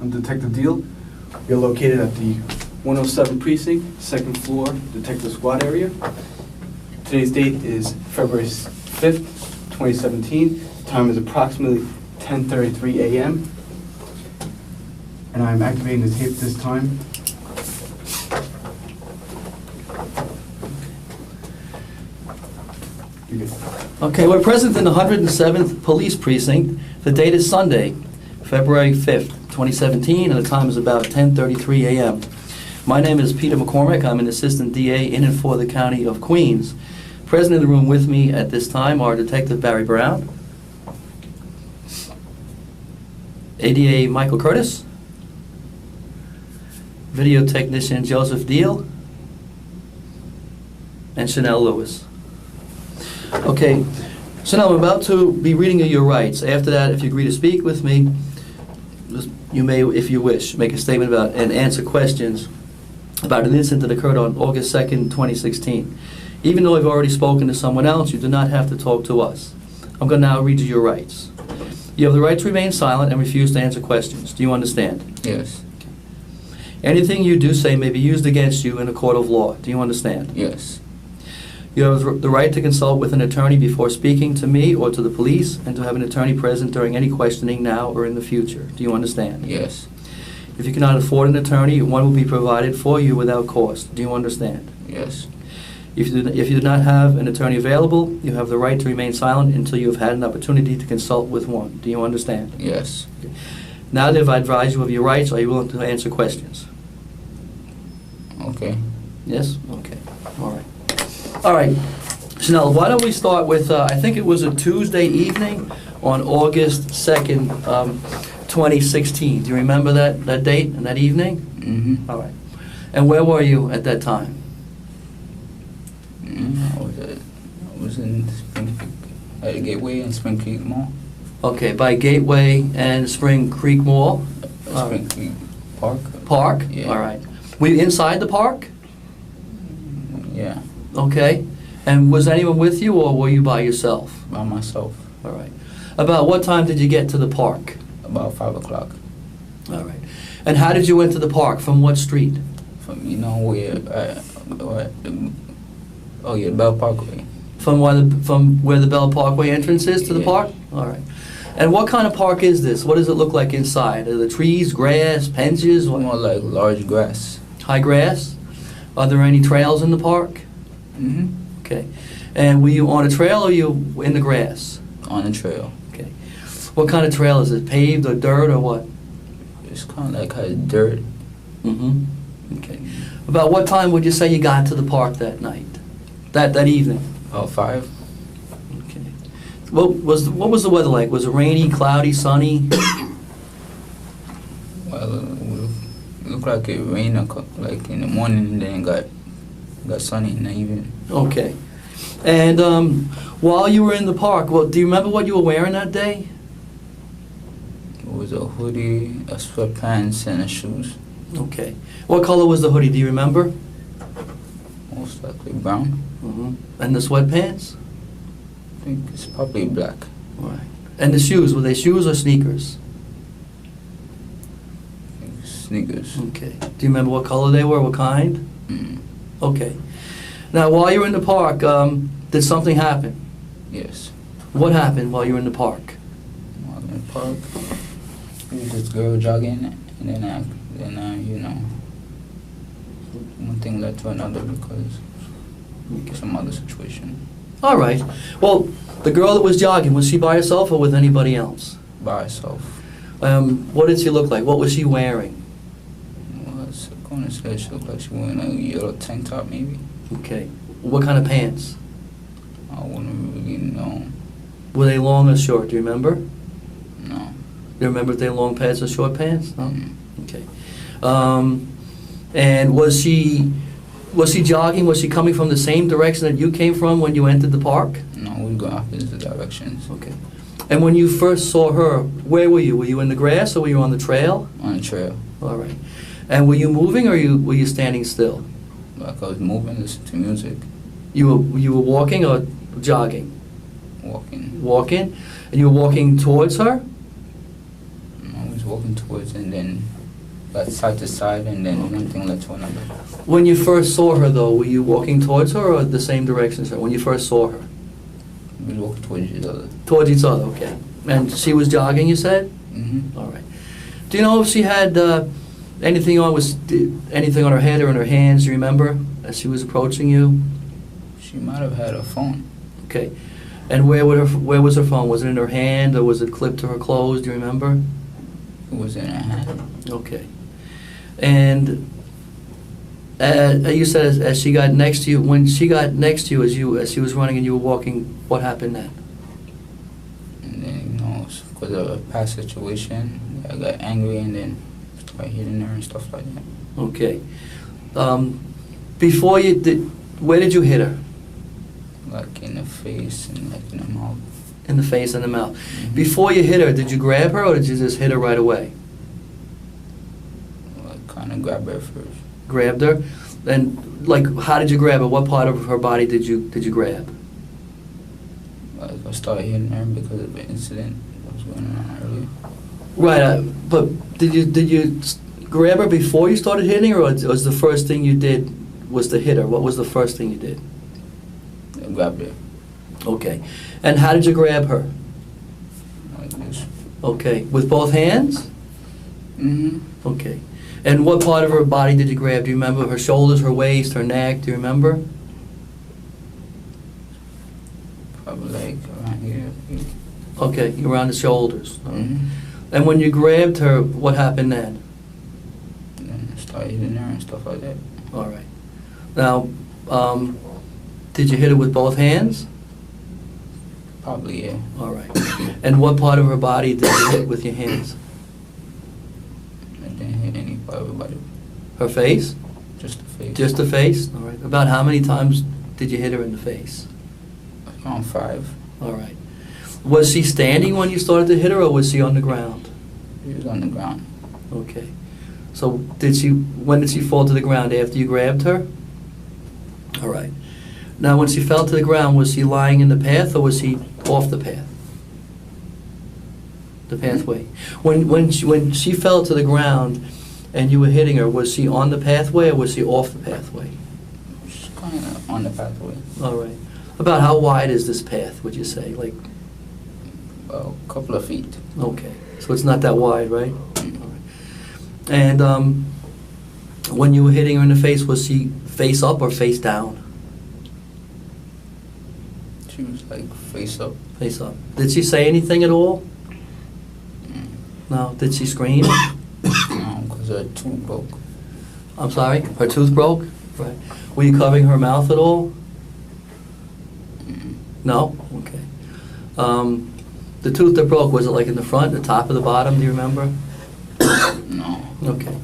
I'm Detective Deal. We are located at the 107 Precinct, second floor, Detective Squad area. Today's date is February 5th, 2017. Time is approximately 10:33 a.m. And I'm activating the tape this time. You're good. Okay, we're present in the 107th Police Precinct. The date is Sunday, February 5th, 2017, and the time is about 10:33 a.m. My name is Peter McCormick. I'm an Assistant DA in and for the County of Queens. Present in the room with me at this time are Detective Barry Brown, ADA Michael Curtis, Video Technician Joseph Deal, and Chanel Lewis. Okay, Chanel, I'm about to be reading you your rights. After that, if you agree to speak with me, you may, if you wish, make a statement about and answer questions about an incident that occurred on August 2nd, 2016. Even though I've already spoken to someone else, you do not have to talk to us. I'm going to now read you your rights. You have the right to remain silent and refuse to answer questions. Do you understand? Yes. Anything you do say may be used against you in a court of law. Do you understand? Yes. You have the right to consult with an attorney before speaking to me or to the police, and to have an attorney present during any questioning now or in the future. Do you understand? Yes. If you cannot afford an attorney, one will be provided for you without cost. Do you understand? Yes. If you do not have an attorney available, you have the right to remain silent until you have had an opportunity to consult with one. Do you understand? Yes. Now that I've advised you of your rights, are you willing to answer questions? Okay. Yes? Okay. All right. All right. Chanel, why don't we start with, I think it was a Tuesday evening on August 2nd, 2016. Do you remember that date and that evening? Mm-hmm. All right. And where were you at that time? I was in Spring Creek, at the Gateway in Spring Creek Mall. Okay, by Gateway and Spring Creek Mall? Spring Creek Park. Park? Yeah. All right. Were you inside the park? Yeah, Okay. And was anyone with you, or were you by yourself? by myself. All right. About what time did you get to the park? About 5 o'clock. All right. And how did you enter the park? From what street? From Bell Parkway. From where the Bell Parkway entrance is to the Yeah. park? All right. And what kind of park is this? What does it look like inside? Are the trees, grass, benches? More like large grass. High grass? Are there any trails in the park? Mm-hmm. Okay. And were you on a trail or were you in the grass? On the trail. Okay. What kind of trail is it? Paved or dirt or what? It's kind of like has dirt. Mm-hmm. Okay. About what time would you say you got to the park that night? That evening? About 5. Okay. What was the weather like? Was it rainy, cloudy, sunny? Well, it looked like it rained like in the morning, and then got sunny in the evening. Okay. And while you were in the park, well, do you remember what you were wearing that day? It was a hoodie, a sweatpants, and a shoes. Okay. What color was the hoodie? Do you remember? Most likely brown. Mm-hmm. And the sweatpants? I think it's probably black. Right. And the shoes, were they shoes or sneakers? I think sneakers. Okay. Do you remember what color they were? What kind? Mm. Okay. Now, while you were in the park, did something happen? Yes. What happened while you were in the park? While in the park, there was this girl jogging, and then one thing led to another because some other situation. All right. Well, the girl that was jogging, was she by herself or with anybody else? By herself. What did she look like? What was she wearing? Well, I was going to say she looked like she was wearing a yellow tank top, maybe. Okay. What kind of pants? I wouldn't really know. Were they long or short? Do you remember? No. Do you remember if they were long pants or short pants? No? Mm. Okay. And was she jogging? Was she coming from the same direction that you came from when you entered the park? No, we go opposite directions. Okay. And when you first saw her, where were you? Were you in the grass or were you on the trail? On the trail. All right. And were you moving or were you standing still? Like I was moving, listening to music. You were walking or jogging? Walking. Walking? And you were walking towards her? I was walking towards, and then got side to side, and then one thing led to another. When you first saw her, though, were you walking towards her or the same direction as her? When you first saw her? We were walking towards each other. Towards each other, okay. And she was jogging, you said? Mm-hmm. All right. Do you know if she had anything on her head or in her hands, do you remember, as she was approaching you? She might have had a phone. Okay. And where was her phone? Was it in her hand or was it clipped to her clothes? Do you remember? It was in her hand. Okay. And you said as she got next to you, when she got next to you as she was running and you were walking, what happened then? And then, you know, because of a past situation, I got angry and then started hitting her and stuff like that. Okay. Before you did, where did you hit her? Like in the face and like in the mouth. In the face and the mouth. Mm-hmm. Before you hit her, did you grab her or did you just hit her right away? Like kind of grabbed her first. Grabbed her? And like, how did you grab her? What part of her body did you grab? Like I started hitting her because of the incident that was going on earlier. Right, but did you grab her before you started hitting her, or was the first thing you did was to hit her? What was the first thing you did? I grabbed her. Okay. And how did you grab her? Like this. Okay. With both hands? Mm-hmm. Okay. And what part of her body did you grab? Do you remember her shoulders, her waist, her neck? Do you remember? Probably like around here. Okay, around the shoulders. Mm-hmm. And when you grabbed her, what happened then? And then I started hitting her and stuff like that. All right. Now, did you hit her with both hands? Probably, yeah. All right. And what part of her body did you hit with your hands? I didn't hit any part of her body. Her face? Just the face. Just the face? All right. About how many times did you hit her in the face? Around 5. All right. Was she standing when you started to hit her, or was she on the ground? She was on the ground. Okay. So when did she fall to the ground? After you grabbed her? All right. Now, when she fell to the ground, was she lying in the path, or was she off the path? The pathway. When she fell to the ground and you were hitting her, was she on the pathway or was she off the pathway? She's kind of on the pathway. All right. About how wide is this path, would you say? Like, About a couple of feet. okay. So it's not that wide, right? Mm. All right. And when you were hitting her in the face, was she face up or face down? She was like face up. Face up. Did she say anything at all? Mm. No. Did she scream? No, because her tooth broke. I'm sorry? Her tooth broke? Right. Were you covering her mouth at all? Mm. No? Okay. The tooth that broke, was it like in the front, the top, or the bottom? Do you remember? No. Okay.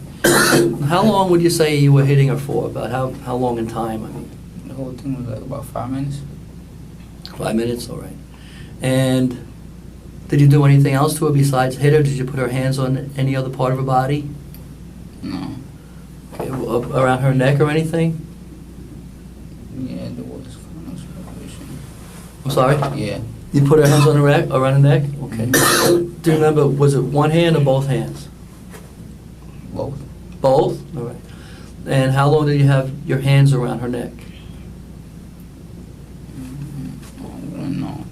How long would you say you were hitting her for? About how long in time? I mean, The whole thing was like about 5 minutes. 5 minutes? All right. And did you do anything else to her besides hit her? Did you put her hands on any other part of her body? No. Okay. Around her neck or anything? Yeah, there was kind of separation. I'm sorry? Yeah. You put her hands on around her neck? Okay. Do you remember, was it one hand or both hands? Both. Both? All right. And how long did you have your hands around her neck? I don't know.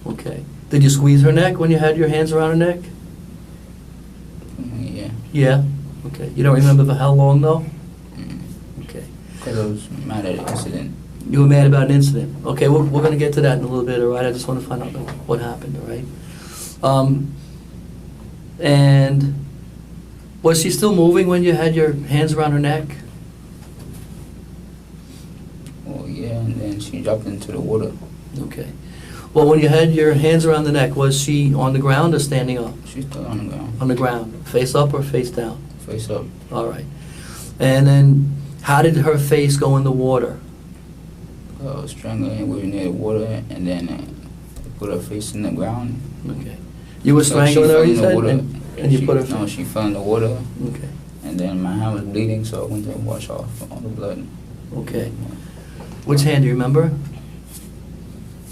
Okay. Did you squeeze her neck when you had your hands around her neck? Yeah. Yeah? Okay. You don't remember for how long, though? Okay. Because I was mad at the incident. You were mad about an incident. Okay, we're going to get to that in a little bit, all right? I just want to find out what happened, all right? And was she still moving when you had your hands around her neck? Oh, yeah, and then she dropped into the water. Okay. Well, when you had your hands around the neck, was she on the ground or standing up? She's still on the ground. On the ground. Face up or face down? Face up. All right. And then how did her face go in the water? I was strangling. We were near the water, and then I put her face in the ground. Okay. You were So strangling she her, fell you in the said? water. And you She- put her... No, she fell in the water, Okay. and then my hand was bleeding, so I went to wash off all the blood. Okay. Which hand, do you remember?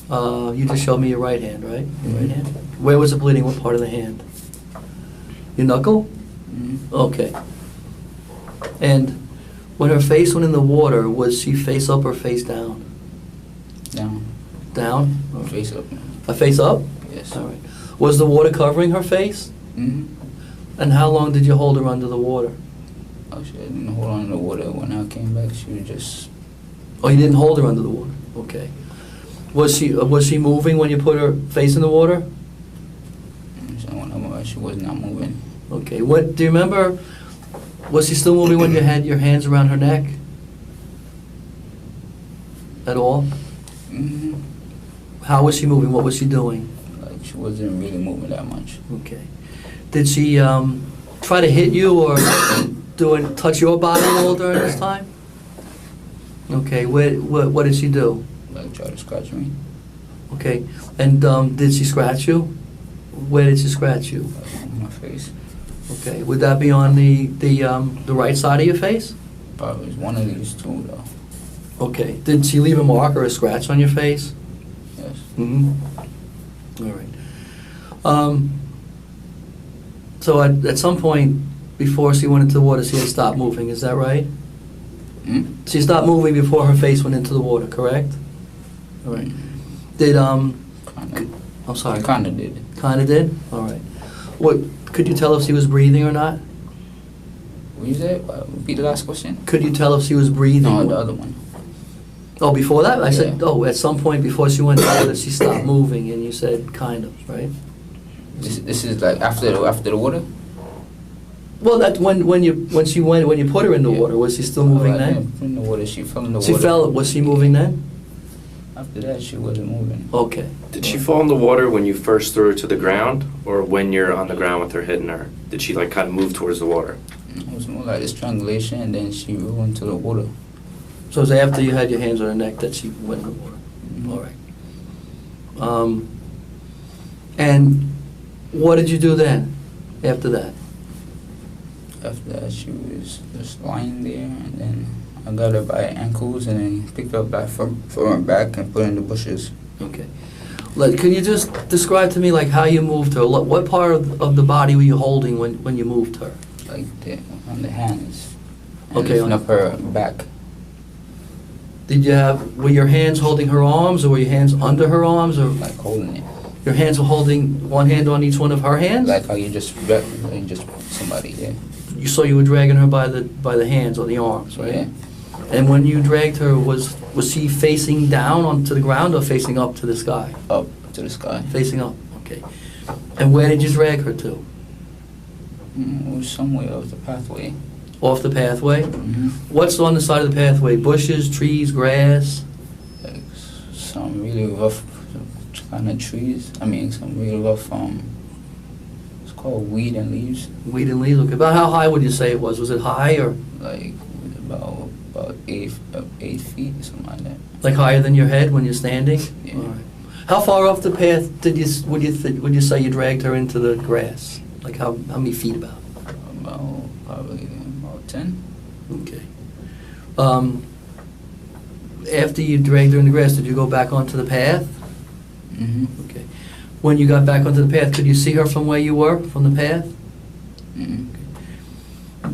You just showed me your right hand, right? Your right hand? Where was it bleeding? What part of the hand? Your knuckle? Okay. And when her face went in the water, was she face up or face down? Down. Down? Or face up. A face up? Yes. All right. Was the water covering her face? And how long did you hold her under the water? Actually, I didn't hold on to the water. When I came back, she was just... Oh, you didn't hold her under the water? Okay. Was she moving when you put her face in the water? She was not moving. Okay. What do you remember? Was she still moving when you had your hands around her neck? At all? How was she moving? What was she doing? Like, she wasn't really moving that much. Okay. Did she try to hit you or touch your body at all during this time? Okay. What did she do? Like, try to scratch me. Okay. And did she scratch you? Where did she scratch you? Like, on my face. Okay. Would that be on the right side of your face? Probably one of these two, though. Okay. Did she leave a mark or a scratch on your face? Yes. Mm-hmm. All right. So at some point before she went into the water, she had stopped moving. Is that right? She stopped moving before her face went into the water, correct? All right. Did Kinda. I'm sorry. Kinda did. Kinda did? All right. What could you tell if she was breathing or not? What you say? Repeat the last question. Could you tell if she was breathing? No, the other one. Oh, before that? I said, Yeah. oh, at some point before she went into the water, she stopped moving, and you said kind of, right? This is like after the water. Well, that when you put her in the Yeah. water, was she still moving I then? didn't put in the water. She fell in the She water. fell. Was she moving then? After that, she wasn't moving. Okay. Did she fall in the water when you first threw her to the ground, or when you're on the ground with her hitting her? Did she like kind of move towards the water? It was more like a strangulation, and then she rolled into the water. So it was after you had your hands on her neck that she went in the water. All right. And what did you do then? After that? After that, she was just lying there, and then I got her by her ankles, and then picked her up by from her back and put her in the bushes. Okay. Can you just describe to me like how you moved her? What part of the body were you holding when you moved her? Like on the hands. And Okay, lifting up her back. Were your hands holding her arms, or were your hands under her arms, or Like holding it. your hands were holding one hand on each one of her hands? Like how you just put somebody there. You were dragging her by the hands or the arms, right? Yeah. And when you dragged her, was she facing down onto the ground or facing up to the sky? Up to the sky. Facing up, okay. And where did you drag her to? It was somewhere off the pathway. Off the pathway? What's on the side of the pathway? Bushes, trees, grass? Like some really rough kind of trees. I mean, some really rough, it's called weed and leaves. Weed and leaves, okay. About how high would you say it was? Was it high or Like about 8 feet, something like that. like higher than your head when you're standing? Yeah. All right. How far off the path would you say you dragged her into the grass? Like how many feet about? Probably about 10. Okay. After you dragged her in the grass, did you go back onto the path? Okay. When you got back onto the path, could you see her from where you were, from the path?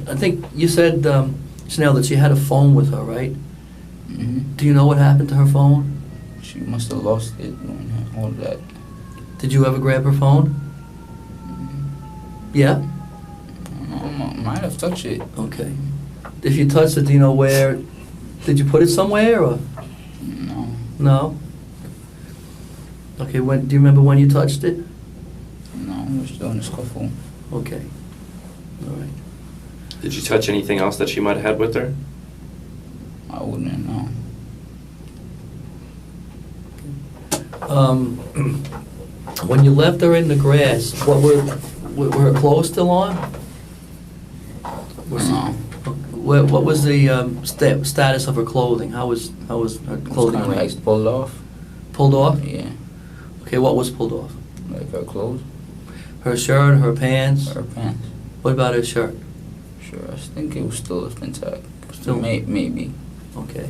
I think you said, Chanel, that she had a phone with her, right? Do you know what happened to her phone? She must have lost it doing all that. Did you ever grab her phone? Yeah? I might have touched it. Okay. If you touched it, do you know where? Did you put it somewhere or? No. No? Okay, do you remember when you touched it? No, I was doing a scuffle. Okay. All right. Did you touch anything else that she might have had with her? I wouldn't know. When you left her in the grass, were her clothes still on? No. What was the status of her clothing? How was her clothing Kind of arranged? like pulled off. Pulled off? Yeah. Okay, what was pulled off? Like her clothes. Her shirt, her pants? Her pants. What about her shirt? Sure, I think it was still intact. Still? Maybe. Okay.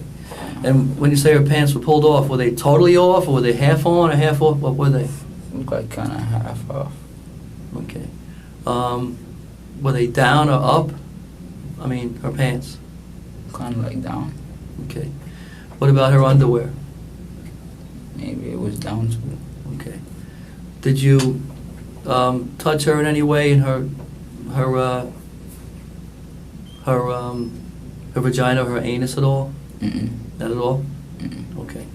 And when you say her pants were pulled off, were they totally off, or were they half on or half off? What were they? Looked like kind of half off. Okay. Were they down or up? I mean, her pants. Kind of like down. Okay. What about her underwear? Maybe it was down too. Okay. Did you touch her in any way in her vagina or her anus at all? Mm-mm. Not at all? Mm-mm. Okay.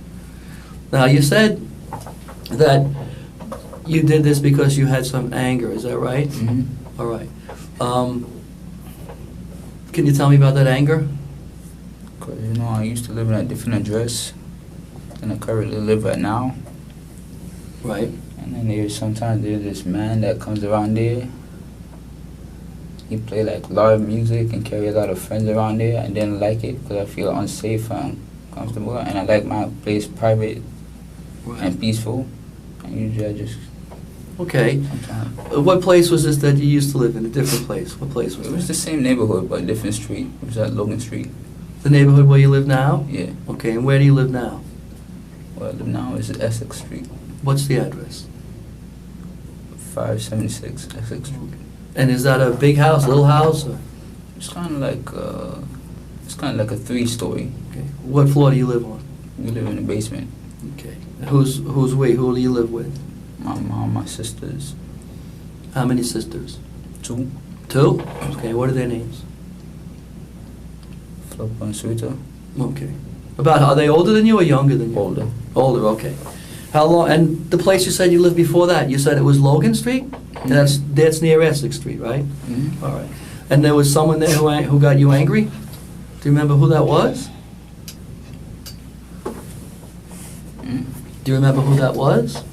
Now, you said that you did this because you had some anger, is that right? Mm-hmm. All right. Can you tell me about that anger? Cause you know I used to live in a different address than I currently live at now. Right. And then sometimes there's this man that comes around there. He play like loud music and carry a lot of friends around there. I didn't like it because I feel unsafe and uncomfortable, and I like my place private and peaceful. And usually I just Okay. sometimes. What place was this that you used to live in? A different place? What place was It was the this? same neighborhood but different street. It was at Logan Street. The neighborhood where you live now? Yeah. Okay, and where do you live now? Where I live now is Essex Street, What's the address? 576 Essex Street. And is that a big house, little house? Or? It's kind of like a 3-story. Okay. What floor do you live on? We live in the basement. Okay. Who's we? Who do you live with? My mom, my sisters, How many sisters? 2, Two? Okay, what are their names? Flip and Sweeter, Okay. Are they older than you or younger than you? older. Older, okay. How long, and the place you said you lived before that, you said it was Logan Street? And that's near Essex Street, right? Mm-hmm. All right. And there was someone there who got you angry? Do you remember who that was? Mm-hmm. Do you remember who that was?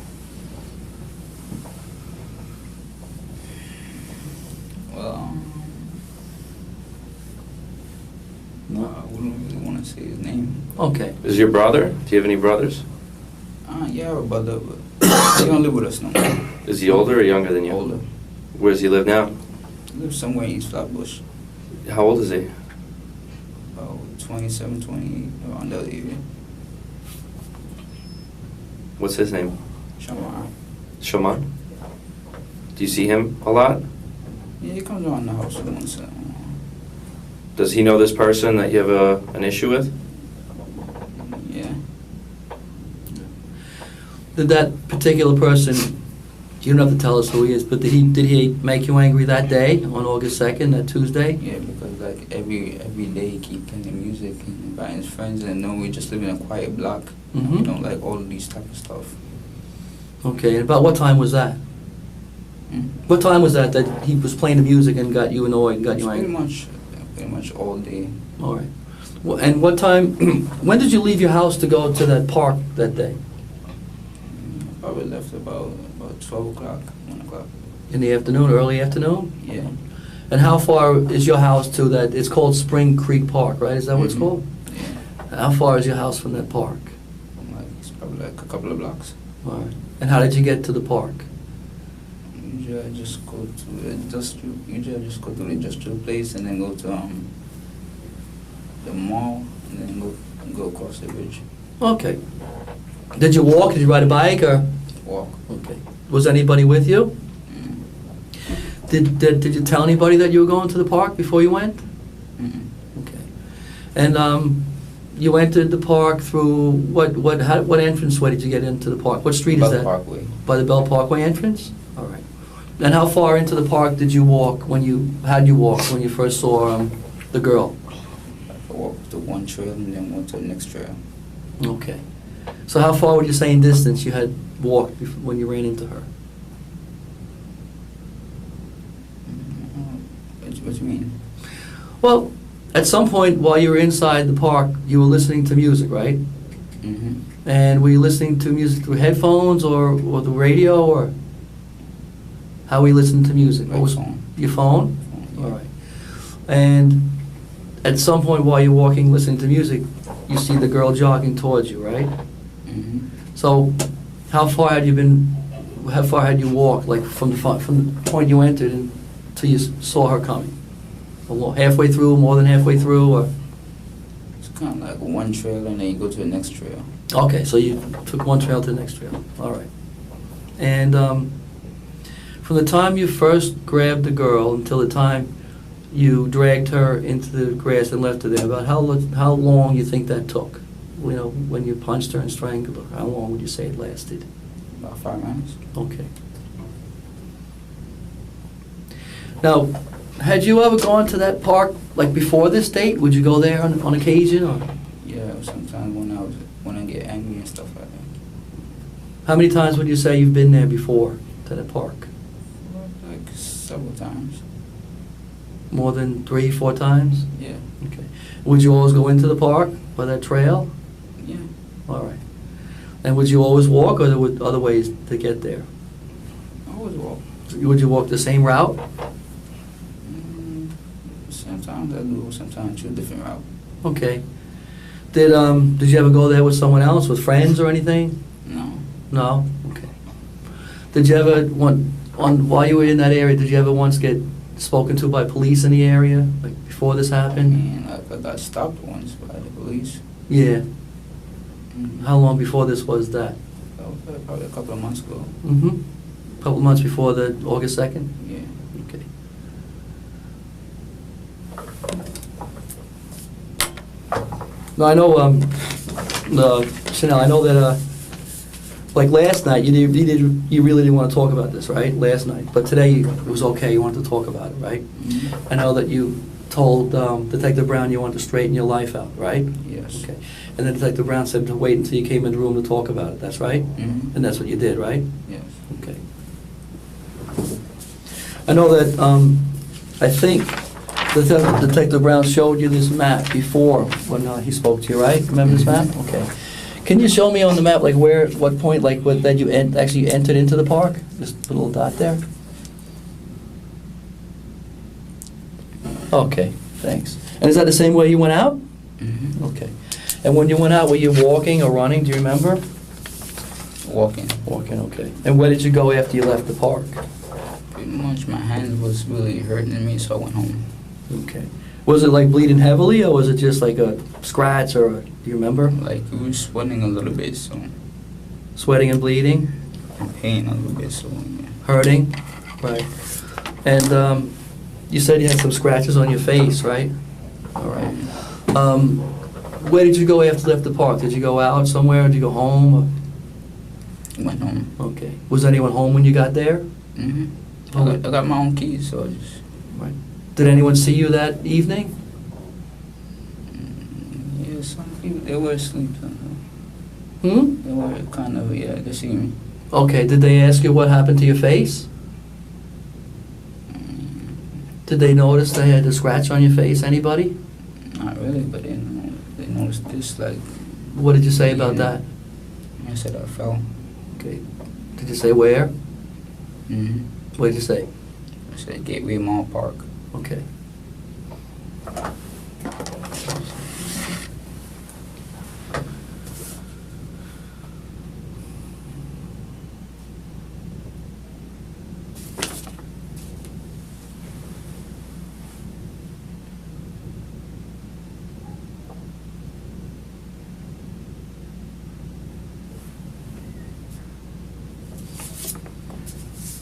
Well, I wouldn't really want to say his name. Okay. Is your brother? Do you have any brothers? Yeah, I have a brother, but he don't live with us no more. Is he older or younger than you? Older. Where does he live now? He lives somewhere in East Flatbush. How old is he? About 27, 20, around that area. What's his name? Shaman. Shaman? Do you see him a lot? Yeah, he comes around the house once in a while. Does he know this person that you have an issue with? Yeah. Did that particular person, you don't have to tell us who he is, but did he make you angry that day, on August 2nd, that Tuesday? Yeah, because like every day he keep playing the music and inviting his friends, and know we just live in a quiet block. And we Mhm. don't like all of these type of stuff. Okay, and about what time was that? Hmm? What time was that he was playing the music and got you annoyed and got It's you pretty angry? much all day. All right. Well, and what time, when did you leave your house to go to that park that day? Probably left about 12 o'clock, 1 o'clock. In the afternoon, early afternoon? Yeah. And how far is your house to that, it's called Spring Creek Park, right? Is that what it's Mhm. called? Yeah. How far is your house from that park? It's probably like a couple of blocks. All right. And how did you get to the park? Usually I just go to the industrial place and then go to the mall and then go across the bridge. Okay. Did you walk? Did you ride a bike or? Walk. Okay. Was anybody with you? Mm. Did you tell anybody that you were going to the park before you went? Mm-mm. Okay. And you entered the park through what entrance way did you get into the park? What street is By that? the Parkway. By the Bell Parkway entrance? All right. And how far into the park did you walk when you first saw the girl? I walked to one trail and then went to the next trail. Okay. So how far would you say in distance you had walked when you ran into her? What do you mean? Well, at some point while you were inside the park, you were listening to music, right? Mm-hmm. And were you listening to music through headphones or the radio, or how were you listening to music? My phone. Your phone? Yeah. All right. And at some point while you're walking, listening to music, you see the girl jogging towards you, right? Mm-hmm. So, how far had you walked, like from the point you entered until you saw her coming? Halfway through, more than halfway through, or? It's kind of like one trail and then you go to the next trail. Okay, so you took one trail to the next trail. All right. And From the time you first grabbed the girl until the time you dragged her into the grass and left her there, about how long you think that took? You know, when you punched her and strangled her, how long would you say it lasted? About 5 minutes. Okay. Now, had you ever gone to that park, like before this date? Would you go there on occasion, or? Yeah, sometimes when I get angry and stuff like that. How many times would you say you've been there before, to that park? Like several times. More than 3, 4 times? Yeah. Okay. Would you always go into the park by that trail? Yeah. All right. And would you always walk, or there were other ways to get there? I always walk. Would you walk the same route? Sometimes I do, sometimes choose a different route. Okay. Did you ever go there with someone else, with friends or anything? No. No? Okay. Did you ever, while you were in that area, did you ever once get spoken to by police in the area, like before this happened? And I got stopped once by the police. Yeah. Mm. How long before this was that? That was probably a couple of months ago. Mm-hmm. A couple of months before the August 2nd? Yeah. Okay. No, I know, Chanel, I know that, like last night, you really didn't want to talk about this, right? Last night. But today, it was okay, you wanted to talk about it, right? Mm-hmm. I know that you told Detective Brown you wanted to straighten your life out, right? Yes. Okay. And then Detective Brown said to wait until you came in the room to talk about it, that's right? Mm-hmm. And that's what you did, right? Yes. Okay. I know that, I think Detective Brown showed you this map before when he spoke to you, right? Remember this map? Okay. Can you show me on the map, like what point, like that you actually entered into the park? Just put a little dot there. Okay, thanks. And is that the same way you went out? Mm-hmm. Okay. And when you went out, were you walking or running? Do you remember? Walking. Walking, okay. And where did you go after you left the park? Pretty much my hand was really hurting me, so I went home. Okay. Was it like bleeding heavily, or was it just like a scratch, or do you remember? Like it was sweating a little bit, so Sweating and bleeding? and pain a little bit, so yeah. Hurting? Right. And you said you had some scratches on your face, right? All right. Where did you go after you left the park? Did you go out somewhere? Did you go home? Or? Went home. Okay. Was anyone home when you got there? Mm-hmm. Oh. I got my own keys, so I just. Right. Did anyone see you that evening? Yeah, some people, they were asleep. Hmm? They were kind of, yeah, they see me. Okay. Did they ask you what happened to your face? Did they notice they had a scratch on your face? Anybody? Not really, but they noticed this, like. What did you say about that? I said I fell. Okay. Did you say where? Mm-hmm. What did you say? I said Gateway Mall Park. Okay.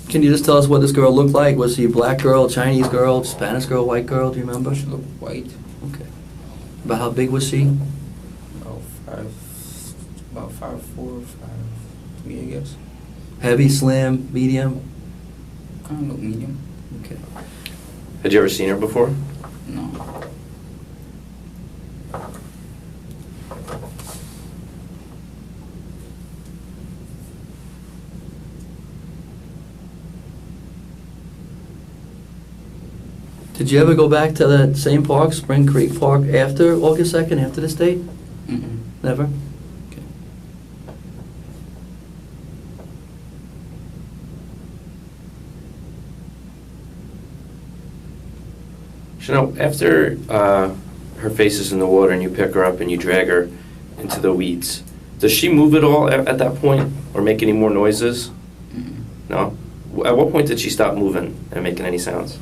Can you just tell us what this girl looked like? Was she a black girl, Chinese girl, Spanish girl, white girl? Do you remember? She looked white. Okay. About how big was she? About 5'4", 5'3", I guess. Heavy, slim, medium? Kind of look medium. Okay. Had you ever seen her before? No. Did you ever go back to that same park, Spring Creek Park, after August 2nd, after this date? Mm-mm. Never? Okay. After her face is in the water and you pick her up and you drag her into the weeds, does she move at all at that point or make any more noises? Mm-mm. No? At what point did she stop moving and making any sounds?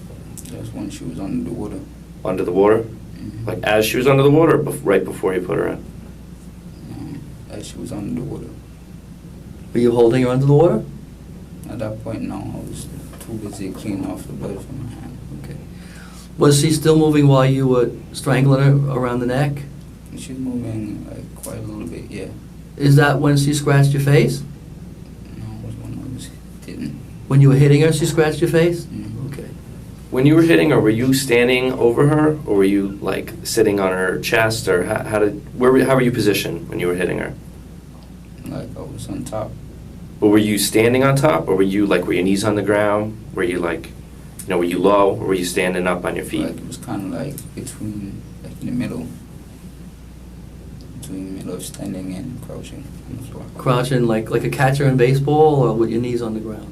That's when she was under the water. Under the water? Mm-hmm. Like as she was under the water or right before you put her in? As she was under the water. Were you holding her under the water? At that point, no. I was too busy cleaning off the blood from my hand. Okay. Was she still moving while you were strangling her around the neck? And she's moving like quite a little bit, yeah. Is that when she scratched your face? No, it was when I was hitting. When you were hitting her, she scratched your face? Mhm. Okay. When you were hitting her, were you standing over her, or were you like sitting on her chest, or how were you positioned when you were hitting her? Like I was on top. But were you standing on top, or were your knees on the ground? Were you like, were you low, or were you standing up on your feet? Like it was kind of like between, like in the middle. Between the middle of standing and crouching on the floor. Crouching like a catcher in baseball, or with your knees on the ground?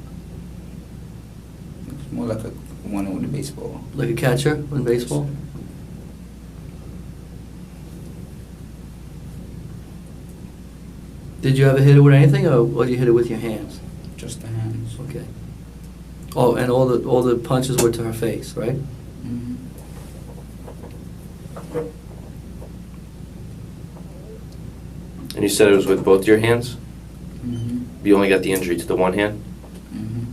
It's more like a one with a baseball. Like a catcher in baseball? Did you ever hit her with anything, or did you hit her with your hands? Just the hands. Okay. Oh, and all the punches were to her face, right? Mm-hmm. And you said it was with both your hands? Mm-hmm. You only got the injury to the one hand? Mm-hmm.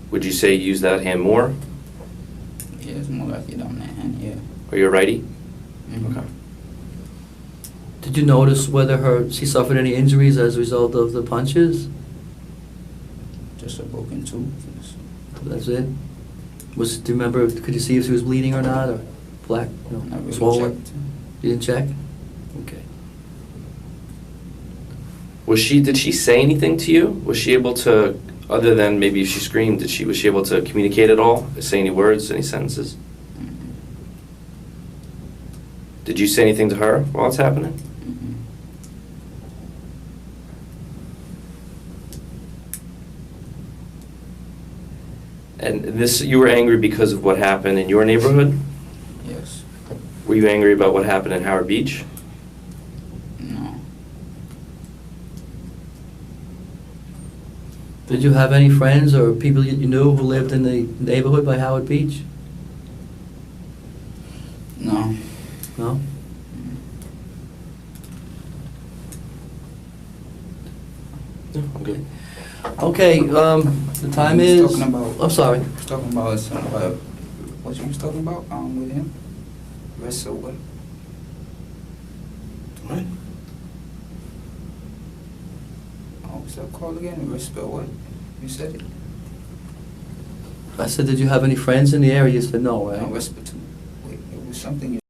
Would you say you use that hand more? Yeah, it's more like it on that hand, yeah. Or you're righty? Mm-hmm. Okay. Did you notice whether she suffered any injuries as a result of the punches? Just a broken tooth. That's it? Do you remember, could you see if she was bleeding or not, or black, Not really swollen? checked. You didn't check? Okay. Did she say anything to you? Was she able to, other than maybe if she screamed, was she able to communicate at all? Say any words, any sentences? Mm-hmm. Did you say anything to her while it's happening? Mm-hmm. And you were angry because of what happened in your neighborhood? Yes. Were you angry about what happened in Howard Beach? No. Did you have any friends or people you knew who lived in the neighborhood by Howard Beach? No. No? No, I'm good. Okay, the time He is... was talking about- I'm sorry. He was talking about what you was talking about with him? Rest of what? What? Oh, what's that called again? Rest of what? You said it? I said, did you have any friends in the area? You said no, right? No, respiratory. Wait, it was something you